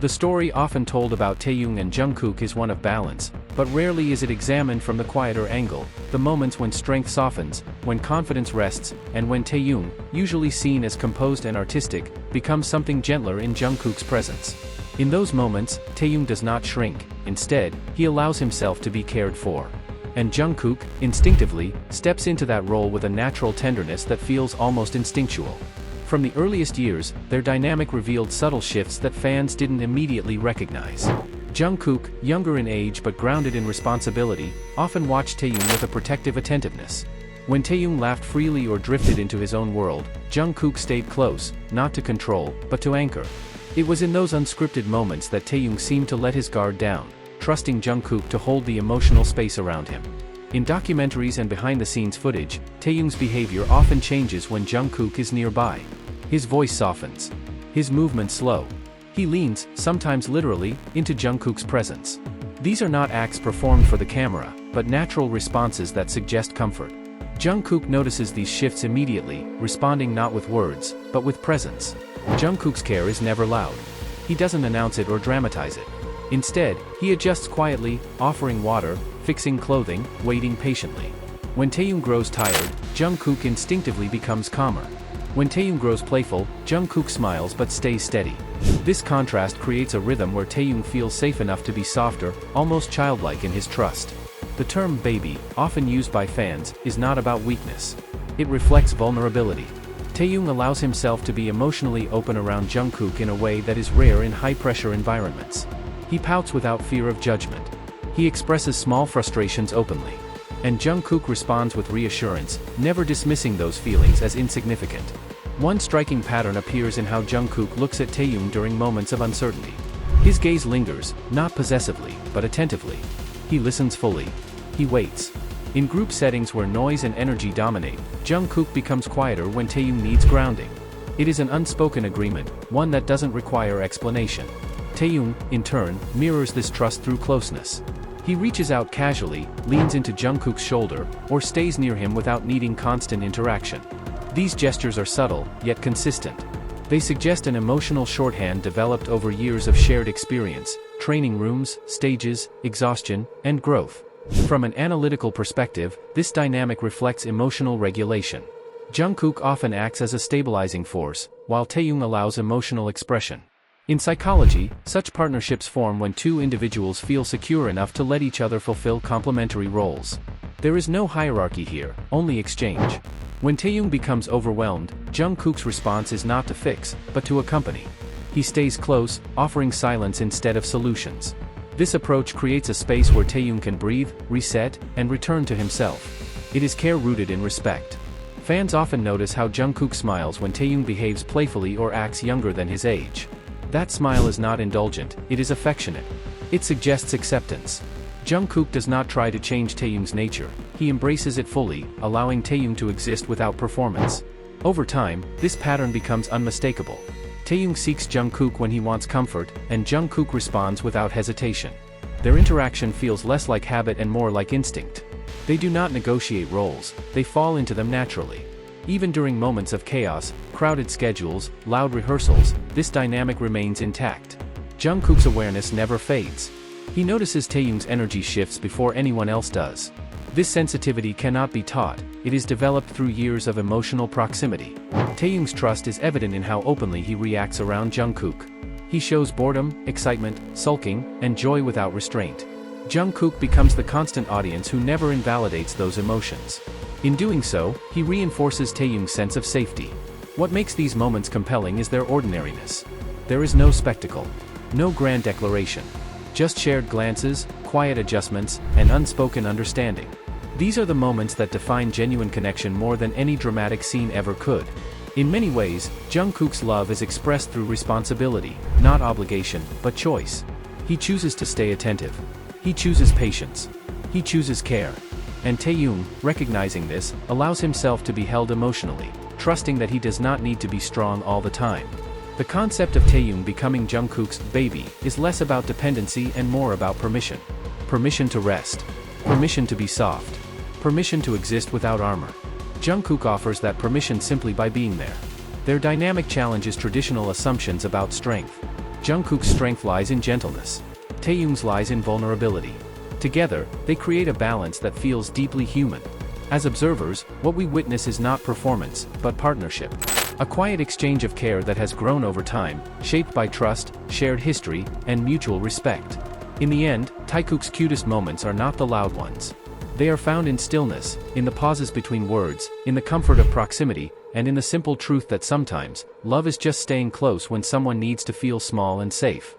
The story often told about Taehyung and Jungkook is one of balance, but rarely is it examined from the quieter angle, the moments when strength softens, when confidence rests, and when Taehyung, usually seen as composed and artistic, becomes something gentler in Jungkook's presence. In those moments, Taehyung does not shrink, instead, he allows himself to be cared for. And Jungkook, instinctively, steps into that role with a natural tenderness that feels almost instinctual. From the earliest years, their dynamic revealed subtle shifts that fans didn't immediately recognize. Jungkook, younger in age but grounded in responsibility, often watched Taehyung with a protective attentiveness. When Taehyung laughed freely or drifted into his own world, Jungkook stayed close, not to control, but to anchor. It was in those unscripted moments that Taehyung seemed to let his guard down, trusting Jungkook to hold the emotional space around him. In documentaries and behind-the-scenes footage, Taehyung's behavior often changes when Jungkook is nearby. His voice softens. His movements slow. He leans, sometimes literally, into Jungkook's presence. These are not acts performed for the camera, but natural responses that suggest comfort. Jungkook notices these shifts immediately, responding not with words, but with presence. Jungkook's care is never loud. He doesn't announce it or dramatize it. Instead, he adjusts quietly, offering water, fixing clothing, waiting patiently. When Taehyung grows tired, Jungkook instinctively becomes calmer. When Taehyung grows playful, Jungkook smiles but stays steady. This contrast creates a rhythm where Taehyung feels safe enough to be softer, almost childlike in his trust. The term baby, often used by fans, is not about weakness. It reflects vulnerability. Taehyung allows himself to be emotionally open around Jungkook in a way that is rare in high-pressure environments. He pouts without fear of judgment. He expresses small frustrations openly. And Jungkook responds with reassurance, never dismissing those feelings as insignificant. One striking pattern appears in how Jungkook looks at Taehyung during moments of uncertainty. His gaze lingers, not possessively, but attentively. He listens fully. He waits. In group settings where noise and energy dominate, Jungkook becomes quieter when Taehyung needs grounding. It is an unspoken agreement, one that doesn't require explanation. Taehyung, in turn, mirrors this trust through closeness. He reaches out casually, leans into Jungkook's shoulder, or stays near him without needing constant interaction. These gestures are subtle, yet consistent. They suggest an emotional shorthand developed over years of shared experience, training rooms, stages, exhaustion, and growth. From an analytical perspective, this dynamic reflects emotional regulation. Jungkook often acts as a stabilizing force, while Taehyung allows emotional expression. In psychology, such partnerships form when two individuals feel secure enough to let each other fulfill complementary roles. There is no hierarchy here, only exchange. When Taehyung becomes overwhelmed, Jungkook's response is not to fix, but to accompany. He stays close, offering silence instead of solutions. This approach creates a space where Taehyung can breathe, reset, and return to himself. It is care rooted in respect. Fans often notice how Jungkook smiles when Taehyung behaves playfully or acts younger than his age. That smile is not indulgent, it is affectionate. It suggests acceptance. Jungkook does not try to change Taehyung's nature, he embraces it fully, allowing Taehyung to exist without performance. Over time, this pattern becomes unmistakable. Taehyung seeks Jungkook when he wants comfort, and Jungkook responds without hesitation. Their interaction feels less like habit and more like instinct. They do not negotiate roles, they fall into them naturally. Even during moments of chaos, crowded schedules, loud rehearsals, this dynamic remains intact. Jungkook's awareness never fades. He notices Taehyung's energy shifts before anyone else does. This sensitivity cannot be taught, it is developed through years of emotional proximity. Taehyung's trust is evident in how openly he reacts around Jungkook. He shows boredom, excitement, sulking, and joy without restraint. Jungkook becomes the constant audience who never invalidates those emotions. In doing so, he reinforces Taehyung's sense of safety. What makes these moments compelling is their ordinariness. There is no spectacle. No grand declaration. Just shared glances, quiet adjustments, and unspoken understanding. These are the moments that define genuine connection more than any dramatic scene ever could. In many ways, Jungkook's love is expressed through responsibility, not obligation, but choice. He chooses to stay attentive. He chooses patience. He chooses care. And Taehyung, recognizing this, allows himself to be held emotionally, trusting that he does not need to be strong all the time. The concept of Taehyung becoming Jungkook's baby is less about dependency and more about permission. Permission to rest. Permission to be soft. Permission to exist without armor. Jungkook offers that permission simply by being there. Their dynamic challenges traditional assumptions about strength. Jungkook's strength lies in gentleness. Taehyung's lies in vulnerability. Together, they create a balance that feels deeply human. As observers, what we witness is not performance, but partnership. A quiet exchange of care that has grown over time, shaped by trust, shared history, and mutual respect. In the end, Taekook's cutest moments are not the loud ones. They are found in stillness, in the pauses between words, in the comfort of proximity, and in the simple truth that sometimes, love is just staying close when someone needs to feel small and safe.